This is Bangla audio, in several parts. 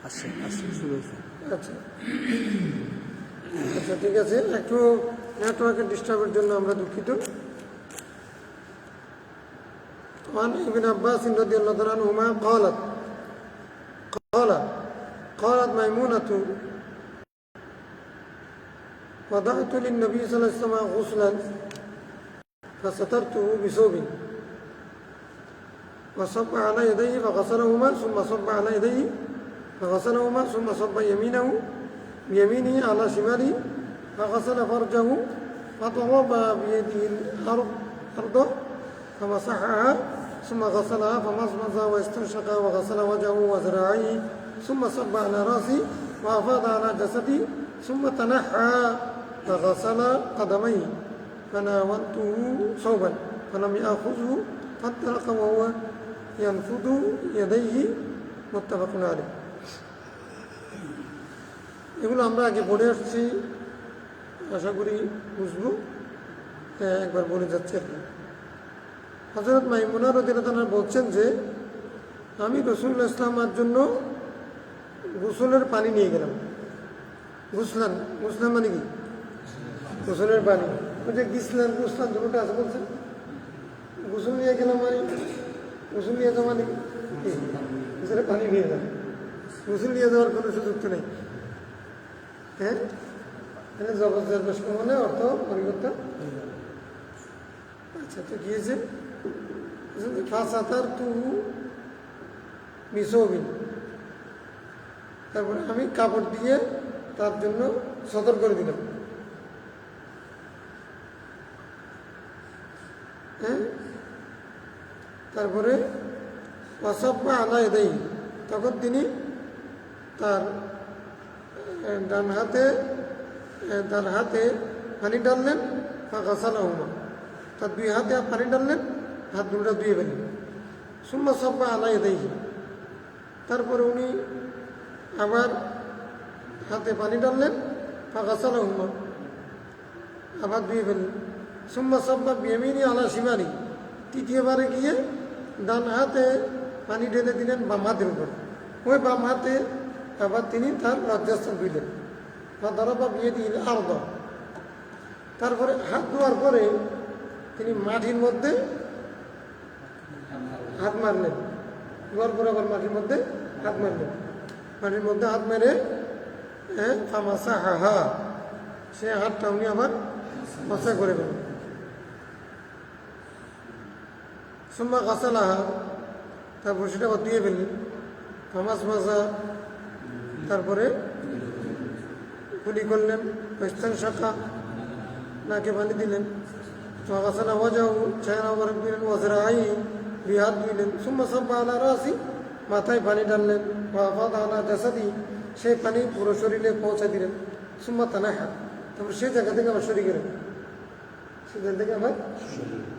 আসছে শুরু হয়েছে। আচ্ছা আচ্ছা ঠিক আছে, একটু নেটওয়ার্কের ডিস্টার্বের জন্য আমরা দুঃখিত। عن ابن عباس رضي الله تعالى عنهما قالت ميمونة وضعت للنبي صلى الله عليه وسلم غسلا فسترته بثوب وصب على يديه فغسلهما ثم صب على يديه فغسلهما ثم صب بيمينه على شماله فغسل فرجه فضرب بيده الأرض فمسحها ثم غسلها فمضمض واستنشق وغسل وجهه وذراعيه ثم صب على راسه وأفاض على جسده ثم تنحى فغسل قدميه فناولته صوبا فلم يأخذه فانطلق وهو ينفض يديه متفق عليه। এগুলো আমরা আগে পড়ে আসছি, আশা করি বুঝবো, একবার বলে যাচ্ছি। হযরত মাইমুনা রাদিয়াল্লাহু আনহা বলছেন যে আমি রাসূলুল্লাহ সাল্লাল্লাহু আলাইহি ওয়াসাল্লামের জন্য গোসলের পানি নিয়ে গেলাম। গুসলান মানে কি? গোসলের পানি। ওই যে গুসলান দুটোটা আছে বলছেন, গোসল নিয়ে গেলাম মানে গোসল নিয়ে যাওয়া মানে গোসলের পানি নিয়ে যান, গোসল নিয়ে যাওয়ার কোনো সুযোগ তো নেই। হ্যাঁ, জবরদস্ত মানে অর্থ পরিবর্তন। আচ্ছা তো গিয়েছে তারপরে আমি কাপড় দিয়ে তার জন্য সতর্ক করে দিলাম। হ্যাঁ, তারপরে ওয়াসাব্বা আলা ইয়াদাইহি, তখন তিনি তার ডান হাতে পানি ডাললেন, ফাগাসালাহুমা, তার দুই হাতে পানি ডাললেন, হাত দুটা ধুয়ে ফেললেন। সুম্মা সাব্বা আলা ইয়াদাইহি, তারপরে উনি আবার হাতে পানি ডাললেন, ফাগাসালাহুমা, আবার ধুয়ে ফেললেন। সুম্মা সাব্বা বিয়ামিনি আলা শিমালি, তৃতীয়বারে গিয়ে ডান হাতে পানি ঢেলে দিলেন বাম হাতের উপর, ওই বাম হাতে আবার তিনি তার লজ্জাস্থান ধুইলেন। ফাদারাবা বিয়াদিহিল আরদ, তারপরে হাত ধোয়ার পরে তিনি মাটির মধ্যে হাত মারলেন, ধোয়ার পরে আবার মাটির মধ্যে হাত মারলেন, মাটির মধ্যে হাত মেরে ফামাসাহা, সে হাতটা উনি আবার মশা করে দেবেন। সুম্মা গাসালাহা, তারপর সেটা আবার ধুয়ে ফেললেন। ফামাস মাজা, তারপরে কুলি করলেন। ইস্তান শাখা, নাকে পানি দিলেন। গাসালা ওয়াজাহু, চেহারা বরফ দিলেন। ওয়াজরাইহি, দুই হাত ধুইলেন। সুম্মা সাব্বা আলা রাসি, মাথায় পানি ডাললেন। ওয়াফাদা আলা জাসাদি, সেই পানি পুরো শরীরে পৌঁছে দিলেন। সুম্মা তানাহা, তারপর সেই জায়গা থেকে আবার সরে গেলেন, সেখান থেকে আবার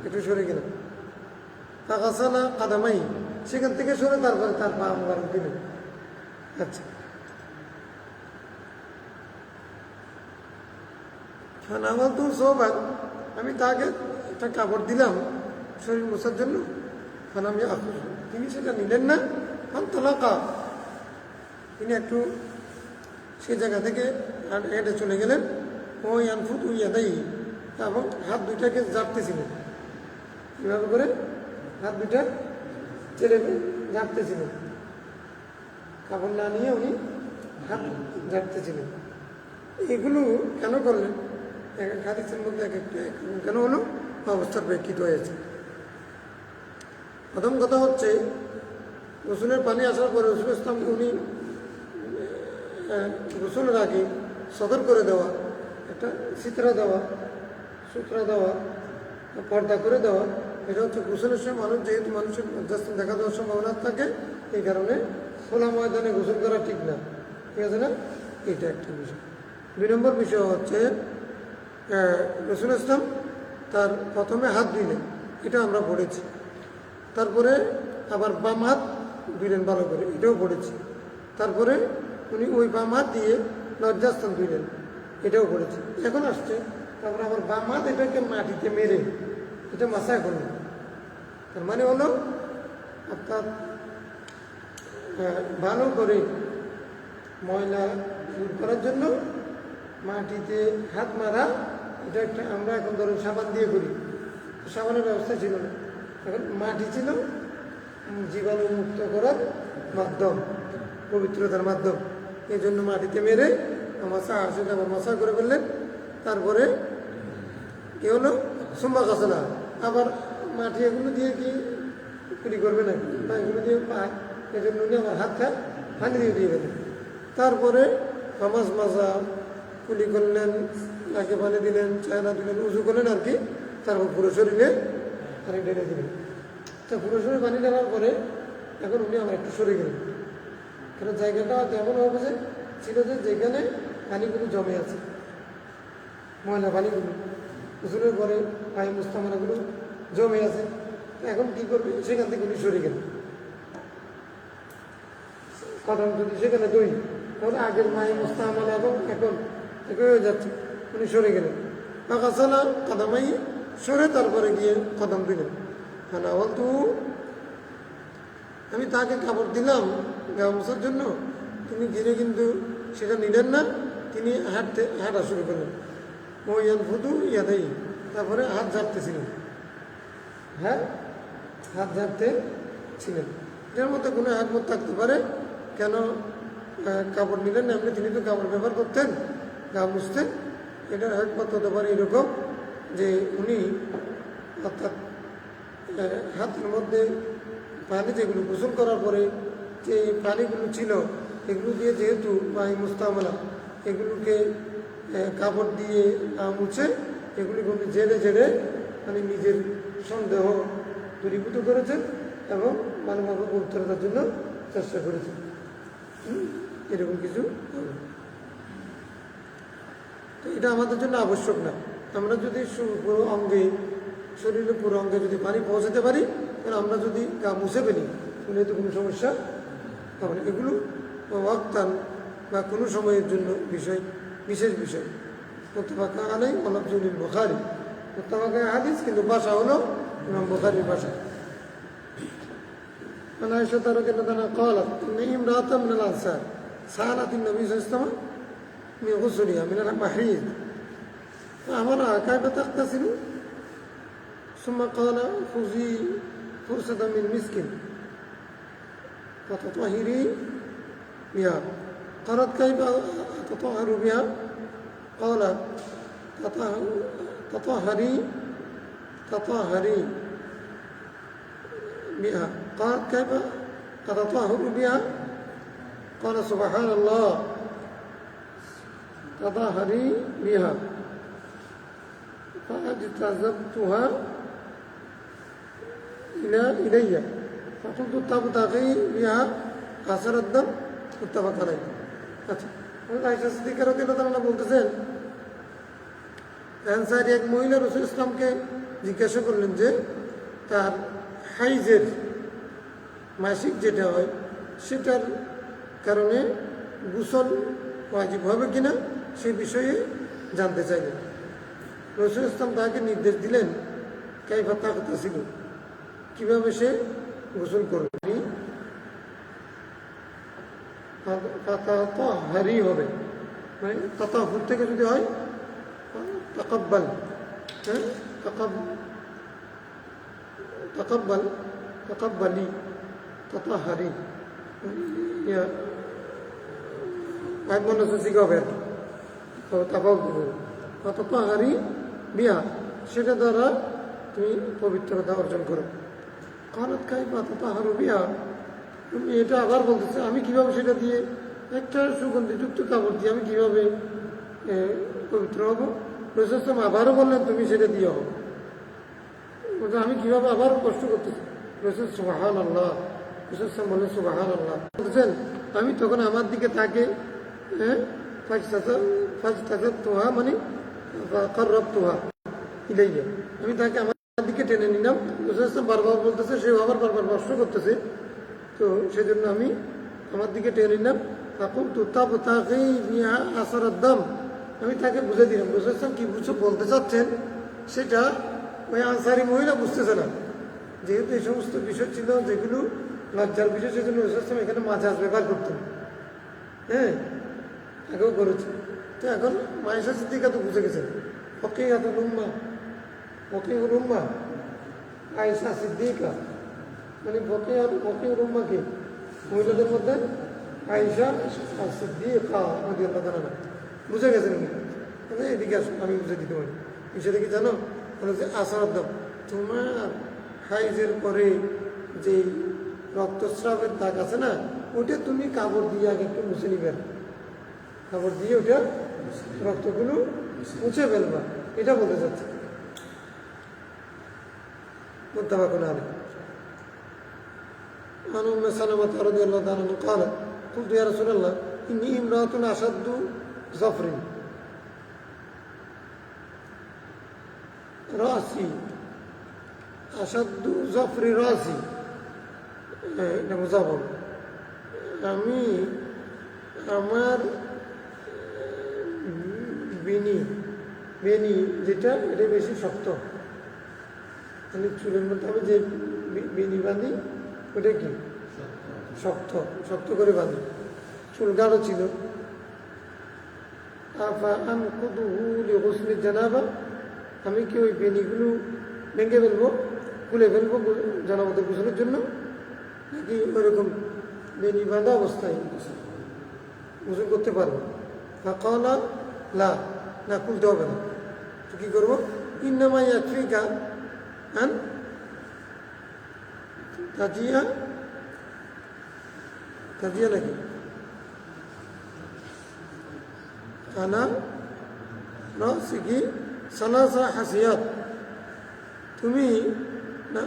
একটু সরে গেলেন। ফাগাসালা কাদামাইহি, সেখান থেকে সরে তারপরে তার পা মুবারক দিলেন। আচ্ছা, ফানাওয়ালতু সাওবান, আমি তাকে একটা কাপড় দিলাম শরীর মোছার জন্য। ফালাম ইয়াখুয, তিনি সেটা নিলেন না। ফানতালাকা, তিনি একটু সেই জায়গা থেকে হেঁটে চলে গেলেন। ও ইয়ানফুদু ইয়াদাইহি, এবং হাত দুইটাকে ঝাড়তেছিলেন, এভাবে করে হাত দুইটা ছেড়ে ঝাড়তেছিলেন। কাপড় না নিয়ে উনি হাত ঝাড়তেছিলেন। এগুলো কেন করলেন? হাদিসের মধ্যে এক একটা কেন হলো, অবস্থার প্রেক্ষিত হয়েছে। প্রথম কথা হচ্ছে, গোসলের পানি আসার পরে রাসূল ইসলামকে উনি গোসলের আগে সতর্ক করে দেওয়া, একটা সুতরা দেওয়া, পর্দা করে দেওয়া, এটা হচ্ছে গোসলের সময় মানুষ, যেহেতু মানুষের লজ্জাস্থান দেখা দেওয়ার সম্ভাবনা থাকে, এই কারণে খোলা ময়দানে গোসল করা ঠিক না, ঠিক আছে না? এটা একটা বিষয়। 2 নম্বর বিষয় হচ্ছে, রাসূল ইসলাম তার প্রথমে হাত ধুইলেন, এটা আমরা পড়েছি। তারপরে আবার বাম হাত ধুইলেন ভালো করে, এটাও পড়েছি। তারপরে উনি ওই বাম হাত দিয়ে লজ্জাস্থান ধুইলেন, এটাও পড়েছি। এখন আসছে তারপরে আবার বাম হাত এটাকে মাটিতে মেরে এটা মাসায় করলেন। তার মানে হলো অর্থাৎ ভালো করে ময়লা দূর করার জন্য মাটিতে হাত মারা, এটা একটা আমরা এখন ধরুন সাবান দিয়ে করি, সাবানের ব্যবস্থা ছিল না, এখন মাটি ছিল জীবাণু মুক্ত করার মাধ্যম, পবিত্রতার মাধ্যম। এই জন্য মাটিতে মেরে মাছা আসে, আবার মাছা করে ফেললেন। তারপরে কি হলো, সুম্মা গাছলা, আবার মাটি এগুলো দিয়ে কি কুলি করবে নাকি, বা এগুলো দিয়ে পায়, এই জন্য উনি আমার হাতটা পানি দিয়ে দিয়ে গেলেন। তারপরে নামাজ মাজা কুলি করলেন, নাকে পানি দিলেন, চায়না দিলেন, উজু করলেন আর কি। তারপর পুরো শরীরে পানি ঢেলে দিলেন। তো পুরো শরীরে পানি ঢালার পরে এখন উনি আমার একটু সরে গেলেন, কারণ জায়গাটা তেমন হবে যে ছিল যে যেখানে পানিগুলো জমে আছে, ময়লা পানিগুলো উজুরের পরে পায়ে মুস্তামানাগুলো জমে আছে। এখন কি করবে, সেখান থেকে উনি সরে গেলেন। কদম যদি সেখানে দই, তাহলে আগের মায়ে মুস্তামানা এবং এখন একই হয়ে যাচ্ছে, উনি সরে গেলেন। আকাশালা কদমাই সরে তারপরে গিয়ে কদম দিলেন। হ্যাঁ বলতু আমি তাকে কাপড় দিলাম গা মোছার জন্য, তিনি গিয়ে কিন্তু সেটা নিলেন না, তিনি হাঁটা শুরু করলেন। ও ইয়ান ফুদু ইয়াদাই, তারপরে হাত ঝাড়তেছিলেন। হ্যাঁ, হাত ঝাড়তে ছিলেন। এর মধ্যে কোনো একমত থাকতে পারে, কেন কাপড় নিলেন না, এমনি তিনি তো কাপড় ব্যবহার করতেন, গা মুছতেন। এটার একমত হতে পারে এরকম যে উনি অর্থাৎ হাতের মধ্যে পানি যেগুলো গোসল করার পরে যে পানিগুলো ছিল, এগুলো দিয়ে যেহেতু বা এই মুস্তামালা এগুলোকে কাপড় দিয়ে মুছে এগুলিকে উনি ঝেড়ে ঝেড়ে মানে নিজের সন্দেহ দূরীভূত করেছেন এবং মানবভাবে পবিত্রতার জন্য চেষ্টা করেছেন। এরকম কিছু হবে। তো এটা আমাদের জন্য আবশ্যক না। আমরা যদি পুরো অঙ্গে, শরীরের পুরো অঙ্গে যদি পানি পৌঁছাতে পারি, তাহলে আমরা যদি গা মুছে ফেলি তাহলে তো কোনো সমস্যা হবে না। এগুলো ওয়াক্তান বা কোনো সময়ের জন্য বিষয়, বিশেষ বিষয়। মুত্তাফাকা আলাইহি ওয়া লাফজুল বুখারী, মুত্তাফাকা হাদিস, কিন্তু ভাষা হলো ইমাম বুখারীর ভাষা। عن عائشة رضي الله عنها قالت إن امرأة من الأنصار سألت النبي صلى الله عليه وسلم من غسلها من المحيض فأمرها كيف تغتسل ثم قال خذي فرصة من مسك فتطهري بها. قالت كيف أتطهر بها؟ قال تطهري بها. قالت كيف أتطهر بها؟ قال سبحان الله تطهري بها. فاجتذبتها إلي فقلت تبتغي بها قصر الدم متفق عليه. আচ্ছা, আয়েশা সিদ্দিকা রাদিয়াল্লাহু তাআলা বলতেছেন, আনসারী এক মহিলা রাসূল ইসলামকে জিজ্ঞাসা করলেন যে তার হাইজের মাসিক যেটা হয় সেটার কারণে গোসল ওয়াজিব হবে কিনা সে বিষয়ে জানতে চাইলেন। রাসূল ইসলাম তাকে নির্দেশ দিলেন কাইফা তাগতাসিল, কিভাবে সে গোসল করবে। তাতাহহারি হবে, মানে তাতাহুর থেকে যদি হয় তাকাব্বাল, হ্যাঁ তাকাব্বালি তাতাহহারি এক মনে হচ্ছে শিখাবে আর কি, তাতাহহারি বিহা, সেটা দ্বারা তুমি পবিত্রতা অর্জন করো। কারত কাইফা তাতাহহারু বিহা, তুমি এটা আবার বলতেছে আমি কিভাবে সেটা দিয়ে, একটা সুগন্ধিযুক্ত কাপড় দিয়ে আমি কিভাবে পবিত্র হবো। রাসূল সাল্লাল্লাহু আলাইহি ওয়াসাল্লাম আবারও বললেন তুমি সেটা দিয়ে হবো। আমি কিভাবে আবারও কষ্ট করতেছি। রাসূল সুবহানাল্লাহ, রাসূল সাল্লাল্লাহু আলাইহি ওয়াসাল্লাম বললেন সুবহানাল্লাহ। বলছেন আমি তখন আমার দিকে তাকে ফাজতাযাবতুহা মানে কাররাবতুহা ইলাইয়া, আমি তাকে আমার দিকে টেনে নিলাম। রাসূল সাল্লাল্লাহু আলাইহি ওয়াসাল্লাম বারবার বলতেছে, সে আবার বারবার প্রশ্ন করতেছে, তো সেজন্য আমি আমার দিকে টেনে নিলাম। তখন তো তাবতাগি বিহা আসারাদ দাম, আমি তাকে বুঝে দিলাম। রাসূল সাল্লাল্লাহু আলাইহি ওয়াসাল্লাম কি বলতে চাচ্ছেন সেটা ওই আনসারী মহিলা বুঝতেছে না, যেহেতু এই সমস্ত বিষয় ছিল যেগুলো লজ্জার বিষয়, সেজন্য রাসূল সাল্লাল্লাহু আলাইহি ওয়াসাল্লাম এখানে মাজাজ ব্যবহার করতেন। হ্যাঁ, আগেও করেছি। তো এখন মায়েশা সিদ্দিকা তো বুঝে গেছেন ফকিহাতুল উম্মাহ, ফকিহুল উম্মাহ আয়েশা সিদ্দিকা, মানে ফকিহুল উম্মাহ কি মহিলাদের মধ্যে আয়েশা আর সিদ্দিকা রাদিয়াল্লাহু তাআলা বুঝে গেছেন উনি। মানে এদিকে আসুন আমি বুঝে দিতে পারি বিষয়টা কি জানো, বলে যে আসারাদ্দাম তোমার হাইজের পরে যে রক্তস্রাবের দাগ আছে না, ওটা তুমি কাপড় দিয়ে আগে একটু মুছে নিবে, কাপড় দিয়ে ওটা রক্তগুলো মুছে ফেলবা, এটা বলতে চাচ্ছে। মুত্তাফাকুন আলাইহ। عن أم سلمة رضي الله تعالى عنها قالت قلت يا رسول الله إني امرأة أشد ظفر رأسي أشد ظفر رأسي এটা মুজাফর, আমি আমার বেনি যেটা এটা বেশি শক্ত, মানে চুলের মধ্যে আমি যে বেনি বাঁধি ওটা কি শক্ত শক্ত করে বাঁধি, চুল গাঢ় ছিল। জানাবা আমি কি ওই বেনিগুলো ভেঙে ফেলবো, খুলে ফেলবো জানাবাদের গোসলের জন্য, নাকি ওইরকম বেনি বাঁধা অবস্থায় গোসল করতে পারবো? কালা লা, না খুলতে হবে না। তো কী করবো? ইন্নামা ইয়াকফিকা আন তাজিয়া নাকি আনা রাসিকি সালাসা হাসিয়াত, তুমি না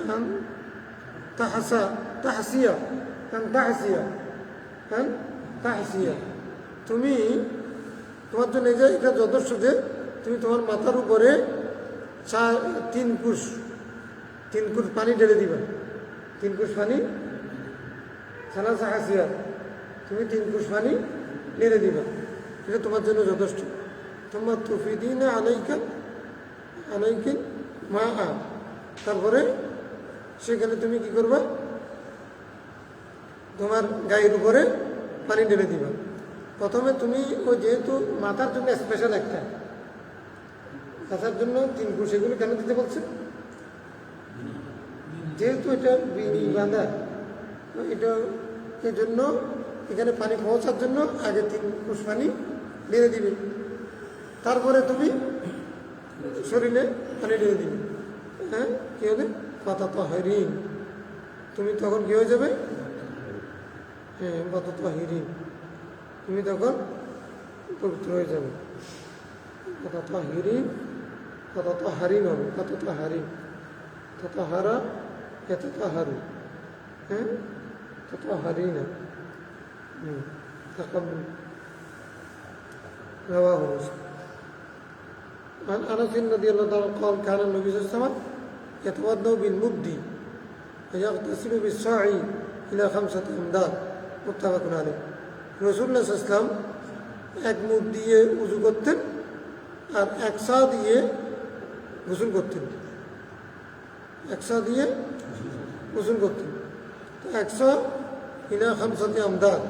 তাহসিয়া তুমি তোমার জন্য এই যে এটা যথেষ্ট যে তুমি তোমার মাথার উপরে 3 কুশ পানি ঢেলে দিবা, 3 কুশ পানি, সালাসা হাসিয়া তুমি 3 কুশ পানি ঢেলে দিবা, এটা তোমার জন্য যথেষ্ট। তোমার তুফিদিনা আলাইকিন মা, তারপরে সেখানে তুমি কি করবা, তোমার গায়ের উপরে পানি ঢেলে দিবা। প্রথমে তুমি ওই যেহেতু মাথার জন্য স্পেশাল একটা, মাথার জন্য 3 কুশ, এগুলো কেন দিতে বলছে? যেহেতু এটা বিনি বাঁধা, এটা এর জন্য এখানে পানি পৌঁছার জন্য আগে 3 কুশ পানি ঢেলে দিবে, তারপরে তুমি শরীরে পানি ঢেলে দিবে। হ্যাঁ, কী হবে? পাতা তো হারিন, তুমি তখন কী হয়ে যাবে? হ্যাঁ, পাতা তো হারিন, তুমি তখন পবিত্র হয়ে যাবে। পাতা তো হারিন, পাতা তো হারিন হবে, পাতা তো হারিন, তত হারা এত তো হারু, হ্যাঁ, তত হারি না। رواه مسلم. عن انس رضي الله عنه قال كان النبي صلى الله عليه وسلم يتوضا بالمد ويغتسل بالصاع الى 5 امداد متفق عليه. রাসূলুল্লাহ সাল্লাল্লাহু আলাইহি ওয়াসাল্লাম এক মুদ দিয়ে উযু করতেন আর এক সা দিয়ে গোসল করতেন, এক সা দিয়ে গোসল করতেন। তো 100 ইলা 5 আমদাদ,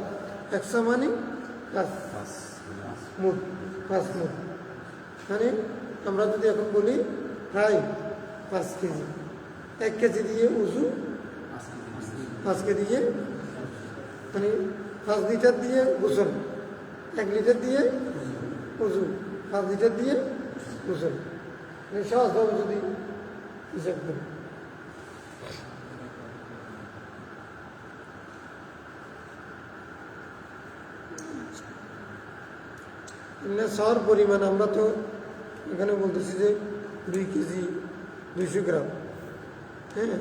100 মানে 5 মুদ, মানে আমরা যদি এখন বলি প্রায় 5 কেজি, 1 কেজি দিয়ে উজু, 5 কেজি দিয়ে মানে 5 লিটার দিয়ে গোসল, 1 লিটার দিয়ে উজু, 5 লিটার দিয়ে গোসল, মানে সহজভাবে যদি হিসাব করি। সর পরিমাণ আমরা তো এখানে বলতেছি যে 2 কেজি 200 গ্রাম, হ্যাঁ,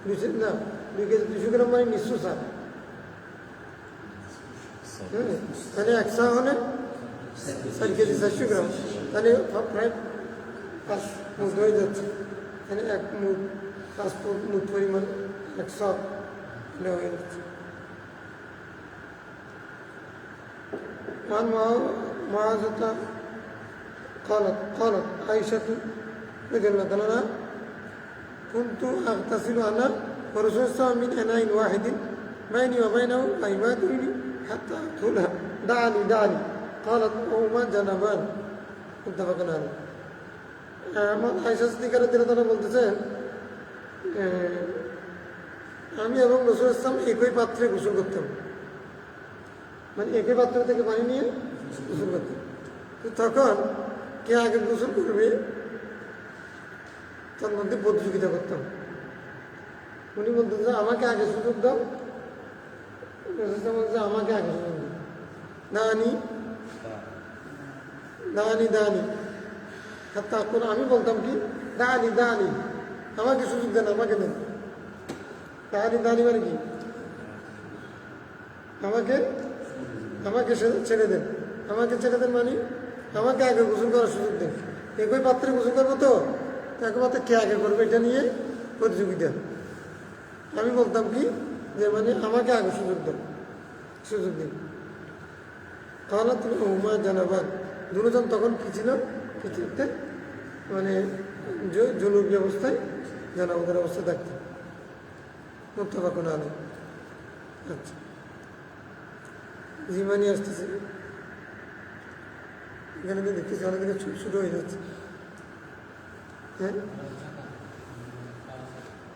2 কেজি 200 গ্রাম মানে নিঃস্ব সার, হ্যাঁ, তাহলে 100 হলে 4 কেজি 400 গ্রাম, তাহলে প্রায় 5 মুদ হয়ে যাচ্ছে, তাহলে 1 মুদ 5 মুদ পরিমাণ 100 হয়ে যাচ্ছে। معاذة قالت عائشة رضي الله عنها كنت أغتسل أنا ورسول الله من إناء واحد بيني وبينه أي ما تريد حتى أدخلها دعني قالت وهما جنبان متفق عليه আমার আয়েশা সিদ্দিকা রাদিয়াল্লাহু তাআলা বলতেছেন আমি এবং রাসূল ইসলাম একই পাত্রে গোসল করতাম, মানে একই পাত্র থেকে পানি নিয়ে গোসল করতাম। তো তখন কে আগে গোসল করবে তার মধ্যে প্রতিযোগিতা করতাম। উনি বলতেন যে আমাকে আগে সুযোগ দাও, আমাকে আগে সুযোগ দাও, দানি দানি দানি। তখন আমি বলতাম কি দানি দানি, আমাকে সুযোগ দেন, আমাকে দেন। দানি দানি মানে কি আমাকে আমাকে ছেড়ে দেন, আমাকে ছেড়ে দেন মানে আমাকে আগে গোসল করার সুযোগ দেন। একই পাত্রে গোসল করবো তো একই পাত্রে কে আগে করবে এটা নিয়ে প্রতিযোগিতা। আমি বলতাম কি যে মানে আমাকে আগে সুযোগ দেন, সুযোগ দিন। তাহলে তুমি উমা জানাবাদ দুজন তখন কি ছিল পৃথিবীতে, মানে জরুরি অবস্থায় জানাবাদের অবস্থায় থাকতেন। মুত্তাফাক আলাইহি। আচ্ছা, জিমানি আসতেছে, এখানে তো দেখতেছি অনেকদিকে ছোট হয়ে যাচ্ছে। হ্যাঁ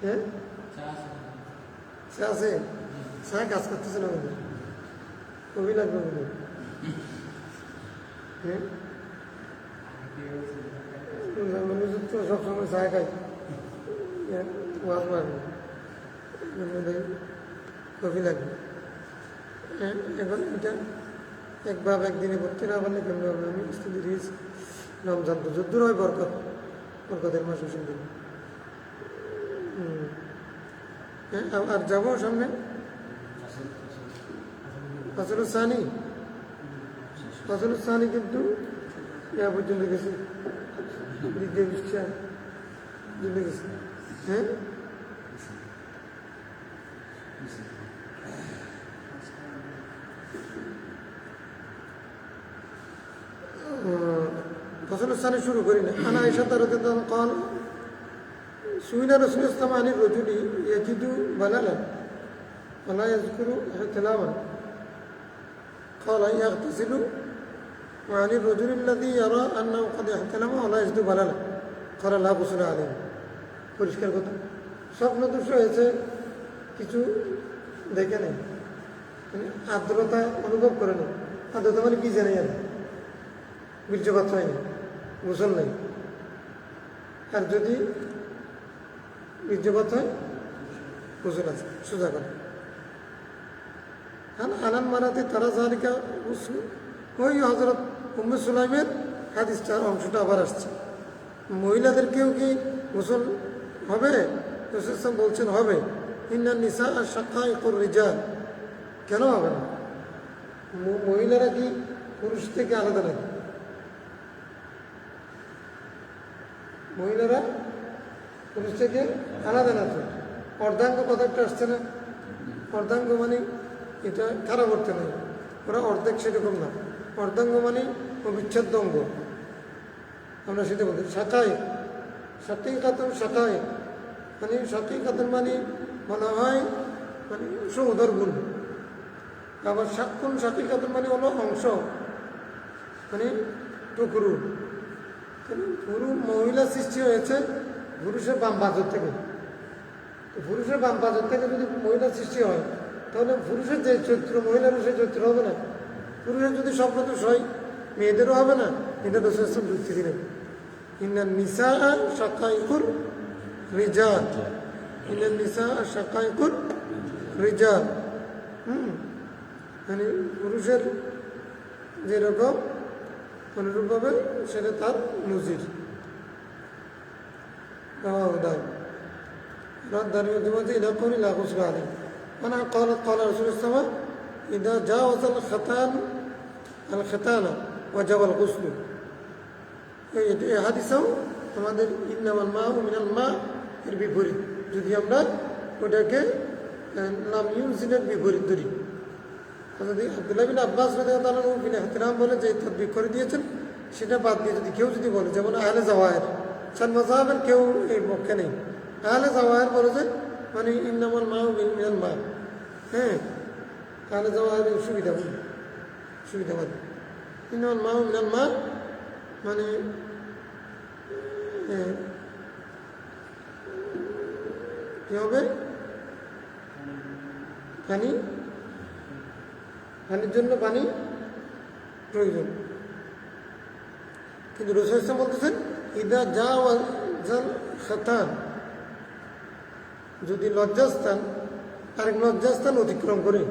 হ্যাঁ সে আছে, সে কাজ করতেছে না আমাদের, কবি লাগবে আমাদের। হ্যাঁ সবসময় চা খাই, ওয়াজ মারবে, কবি লাগবে। হ্যাঁ এখন এটা একবার একদিনে করতে না পারলে কেমন হবে? আমি স্থিতি দিয়েছি রমজান তো যদ্দূর হয় বরকত, বরকতের মাস হোসেন দিন। হ্যাঁ আর যাবো সামনে ফাসলুসানি, ফাসলুসানি কিন্তু ইয়া পর্যন্ত গেছে, দ্বিতীয় বিশ্বাস চলে গেছে। হ্যাঁ ফাসলুসানি শুরু করি না। আনা আয়েশা রাদিয়াল্লাহু আনহা قال سئل رسول الله عن الرجل يجد بللا ولا يذكر احتلاما قال يغتسل وعن الرجل الذي يرى انه قد احتلم ولا يجد بللا قال لا غسل عليه। পরিষ্কার কথা, স্বপ্ন দোষ হয়েছে, কিছু দেখে নেই, মানে আর্দ্রতা অনুভব করে নেই। আর্দ্রতা মানে কি জানে জানে, বীর্যপাত হয়নি, গোসল নেই। আর যদি বীর্যপাত হয় গোসল আছে, সোজা করে। আনান মারাতে তারা জালিকা গোসল, ওই হযরত উম্মে সুলাইমের হাদিসটার অংশটা আবার আসছে। মহিলাদেরকেও কি গোসল হবে? রাসূল সাল্লাল্লাহু বলছেন হবে। ইন্নান নিসা শাকাইকুর রিজাল, কেন হবে না? মহিলারা কি পুরুষ থেকে আলাদা নাকি? মহিলারা পুরুষ থেকে আলাদা না তো। অর্ধাঙ্গ কথাটা আসছে না, অর্ধাঙ্গ মানে এটা খারাপ অর্থে নয়, ওরা অর্ধেক সেরকম না। অর্ধাঙ্গ মানে অবিচ্ছেদ্য অঙ্গ, আমরা সেটা বলতে। শাখায় সাকিং কাতন, শাখায় মানে সাকিং কাতন মানে বলা হয় মানে সমুদর গুণ। আবার সাক্ষণ সাকিং কাতন মানে হলো অংশ, মানে টুকরু। পুরু মহিলা সৃষ্টি হয়েছে পুরুষের বাম পাঁজর থেকে। পুরুষের বাম পাঁজর থেকে যদি মহিলা সৃষ্টি হয় তাহলে পুরুষের যে চরিত্র মহিলারও সেই চরিত্র হবে না। পুরুষের যদি স্বপ্ন দোষ হয় মেয়েদেরও হবে না। এটা দোষের সব যুক্তি দিলেন। ইন্নান নিসা শাকাইকুর রিজাল, ইন্নান নিসা শাকাইকুর রিজাল। মানে পুরুষের যেরকম অনুরূপভাবে সেটা তার নজির। إذا قول لا غسل عليه أنا قال رسول الله إذا جاوز الختان وجب الغسل। এই হাদিসেও আমাদের ইন্নামাল মা মিনাল মা এর বিপরীত, যদি আমরা ওটাকে লাম ইউনজিলের বিপরীত ধরি। যদি আব্দুল্লাহ বিন আব্বাস রাদিয়াল্লাহু আনহু বিন ইহতিরাম বলে যে তাদবিক করে দিয়েছেন, সেটা বাদ দিয়ে যদি কেউ যদি বলে, যেমন আহলে জাওয়ায়ের, চার মাযহাবের কেউ এই পক্ষে নেই। আহলে জাওয়ায়ের বলে যে মানে ইন্নামাল মা মিনাল মা। হ্যাঁ, আহলে জাওয়ায়ের সুবিধাবাদী। ইন্নামাল মাউ মিনাল মা মানে কি হবে? পানি, পানির জন্য পানি প্রয়োজন। কিন্তু রাসূল সাল্লাল্লাহু আলাইহি ওয়াসাল্লাম বলতেছেন ইদা জাওয়াজাল খাতান, যদি লজ্জাস্থান আরেক লজ্জাস্থান অতিক্রম করে,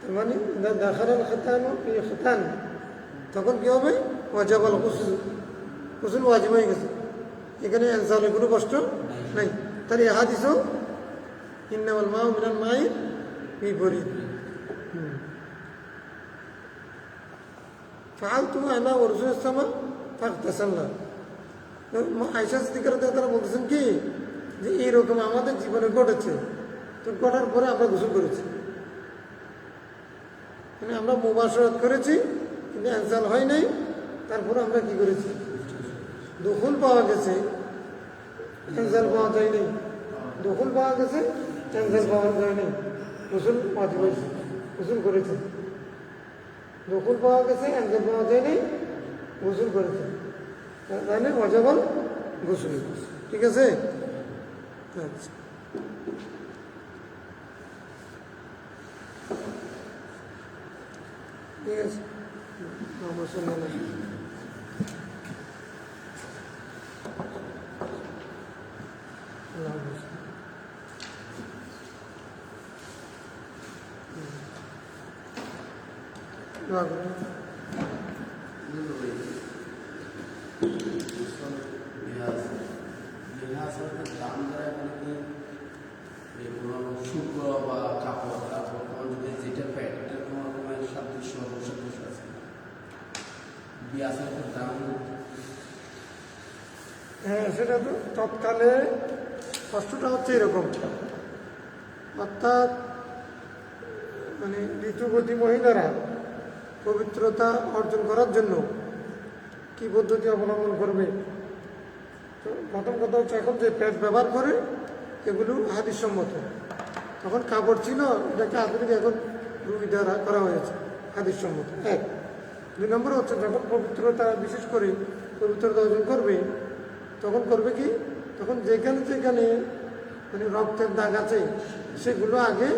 তার মানে দাখালাল খাতানু ফি খাতান, তখন কি হবে? ওয়াজাবাল গুসল, গোসল ওয়াজিব হয়ে গেছে, এখানে ইনসালের কোনো কষ্ট নাই। তাহলে এই হাদিসও ইন্নামাল মাউ মিনাল মাই বিপরীত। ফালতু আনা ওয়া রাসূলুল্লাহ সাল্লাল্লাহু আলাইহি ওয়াসাল্লাম ফাগতাসালনা। আয়েশা সিদ্দিকা রাদিয়াল্লাহু তাআলা বলতেছেন কি যে এইরকম আমাদের জীবনে ঘটেছে, তো ঘটার পরে আমরা গোসল করেছি, মানে আমরা মুবাশারাত করেছি কিন্তু ইনসাল হয় নাই, তারপরে আমরা কি করেছি? দখল পাওয়া গেছে, ইনসাল পাওয়া যায় নাই, দখল পাওয়া গেছে, ইনসাল পাওয়া যায় নাই, গোসল ওয়াজিব হয়েছে, গোসল করেছে। দখল পাওয়া গেছে, ইনসাল পাওয়া যায় নাই, গোসল করেছে, তাহলে ওয়াজিবাল গোসল। ঠিক আছে? আচ্ছা, ঠিক আছে। আমার শুনলাম দোয়া করুন। শুক্র বা কাপড় যদি যেটা প্যাট এটা কোনো রকমের সাদৃশ্য অবসাদৃশ্য আছে, বিয়াসের দাম। হ্যাঁ, সেটা তো তৎকালে কষ্টটা হচ্ছে এরকম, অর্থাৎ মানে ঋতুবতী মহিলারা পবিত্রতা অর্জন করার জন্য কি পদ্ধতি অবলম্বন করবে। তো প্রথম কথা হচ্ছে এখন যে প্যাড ব্যবহার করে এগুলো হাদিস সম্মত। তখন কাপড় ছিল, এটাকে আধুনিক এখন রুই দ্বারা করা হয়েছে, হাদিস সম্মত। এক। দুই নম্বর হচ্ছে যখন পবিত্রতা বিশেষ করে পবিত্রতা অর্জন করবে তখন করবে কি, তখন যেখানে যেখানে মানে রক্তের দাগ আছে সেগুলো আগে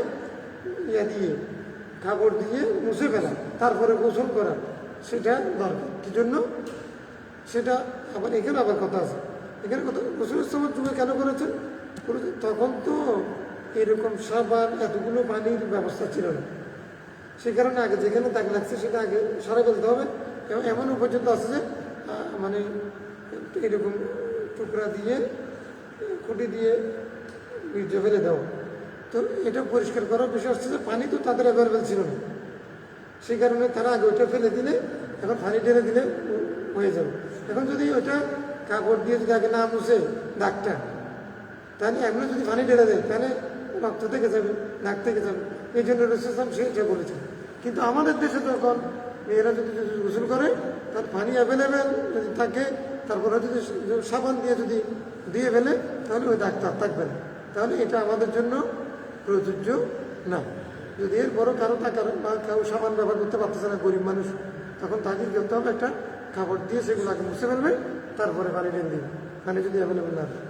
দিয়ে কাপড় দিয়ে মুছে ফেলা, তারপরে গোসল করা, সেটা দরকার। কি জন্য? সেটা আবার এখানে আবার কথা আছে, এখানে কথা গোসলের সময় যুগে কেন করেছেন? তখন তো এরকম সাবান এতগুলো পানির ব্যবস্থা ছিল না, সে কারণে আগে যেখানে দাগ লাগছে সেটা আগে সারা ফেলতে হবে। এবং এমনও পর্যন্ত আছে যে মানে এরকম টুকরা দিয়ে খুঁটি দিয়ে বীর্য ফেলে দেওয়া। তো এটা পরিষ্কার করার বিষয় হচ্ছে যে পানি তো তাদের অ্যাভেলেবেল ছিল না, সেই কারণে তারা আগে ওইটা ফেলে দিলে এখন পানি ঢেলে দিলে হয়ে যাবে। এখন যদি ওইটা কাপড় দিয়ে যদি আগে না মুছে দাগটা, তাহলে এখনো যদি পানি ঢেলে দেয় তাহলে রক্ত থেকে যাবে, দাগ থেকে যাবে। এই জন্য রসুলাম সেটা বলেছেন। কিন্তু আমাদের দেশে যখন মেয়েরা যদি গোসল করে তার পানি অ্যাভেলেবেল যদি থাকে, তারপরে যদি সাবান দিয়ে যদি দিয়ে ফেলে তাহলে ওই দাগটা থাকবে না। তাহলে এটা আমাদের জন্য প্রযোজ্য না। যদি এর বড় কারো থাকার বা কেউ সাবান ব্যবহার করতে পারতেছে না, গরিব মানুষ, তখন তাকে করতে হবে একটা কাপড় দিয়ে সেগুলো আগে মুছে ফেলবে, তারপরে পানি ঢেলে দিবে, পানি যদি অ্যাভেলেবেল না থাকে।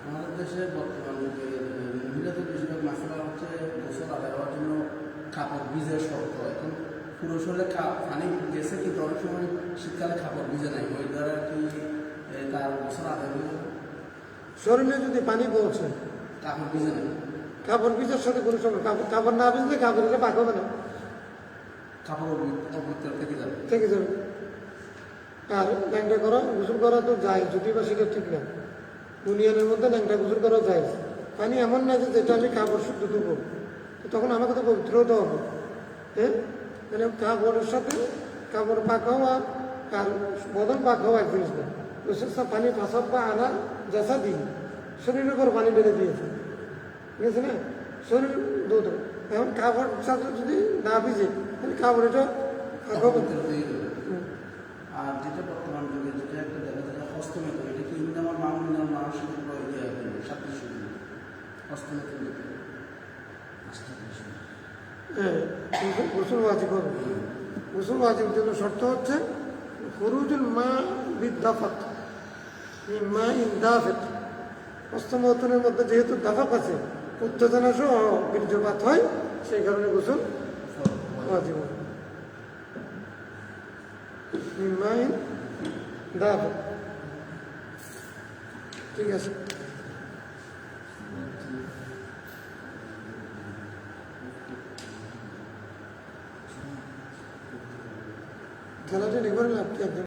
আমাদের দেশে বর্তমানে মহিলাদের বেশিরভাগ মাসলা হচ্ছে গোসল আদায় হওয়ার জন্য কাপড় ভিজে শর্ত। এখন পুরো শরীরে পানি গেছে কিন্তু অনেক সময় শীতকালে কাপড় ভিজে নাই, ওই দ্বারা কি তার গোসল আদায় হয়ে যাবে? শরীরে যদি পানি পৌঁছে, কাপড় ভিজে নাই, কাপড় ভিজার সাথে কোনো সময় কাপড় না ভিজলে কাপড়টা পাক হবে না, কাপড় অপবিত্র থেকে যাবে, থেকে যাবে। আর ন্যাংটা করা গোসল করা তো যায়, যদি বা সেটা ঠিক না। ইউনিয়নের মধ্যে ন্যাংটা গোসল করা যায়, পানি এমন না যে যেটা আমি কাপড় শুদ্ধ দেবো, তখন আমাকে তো পবিত্র হতে হবে। হ্যাঁ, মানে কাপড়ের সাথে কাপড় পাক হওয়া আর বদন পাক হওয়া এক জিনিস না। সব পানি ফাঁসব বা আনা জেসা দিই, শরীরের উপর পানি ঢেলে দিয়েছে, ঠিক আছে না? শরীর দুধ এখন কাপড় সাথে যদি না ভিজে তাহলে কাপড় এটা অপবিত্র হয়ে যাবে। আর যেটা বর্তমান যুগে যেটা একটা দেখা যায় হস্তমেতন, এটা কি আমার মামুনার মানুষের সাদৃশ্য হস্তমেতন হ্যাঁ, গোসল ওয়াজিব হবে। গোসল ওয়াজিবের জন্য শর্ত হচ্ছে খুরুজুল মা বিদাফাত, মা ইন দাফাত, অস্তমতনের মধ্যে যেহেতু দাফাক আছে, উত্তেজনা সহ বীর্যপাত হয়, সেই কারণে গোসল ওয়াজিব হবে। মা ইন দাফাত, ঠিক আছে। খেলাটা রেকর্ড লাগতে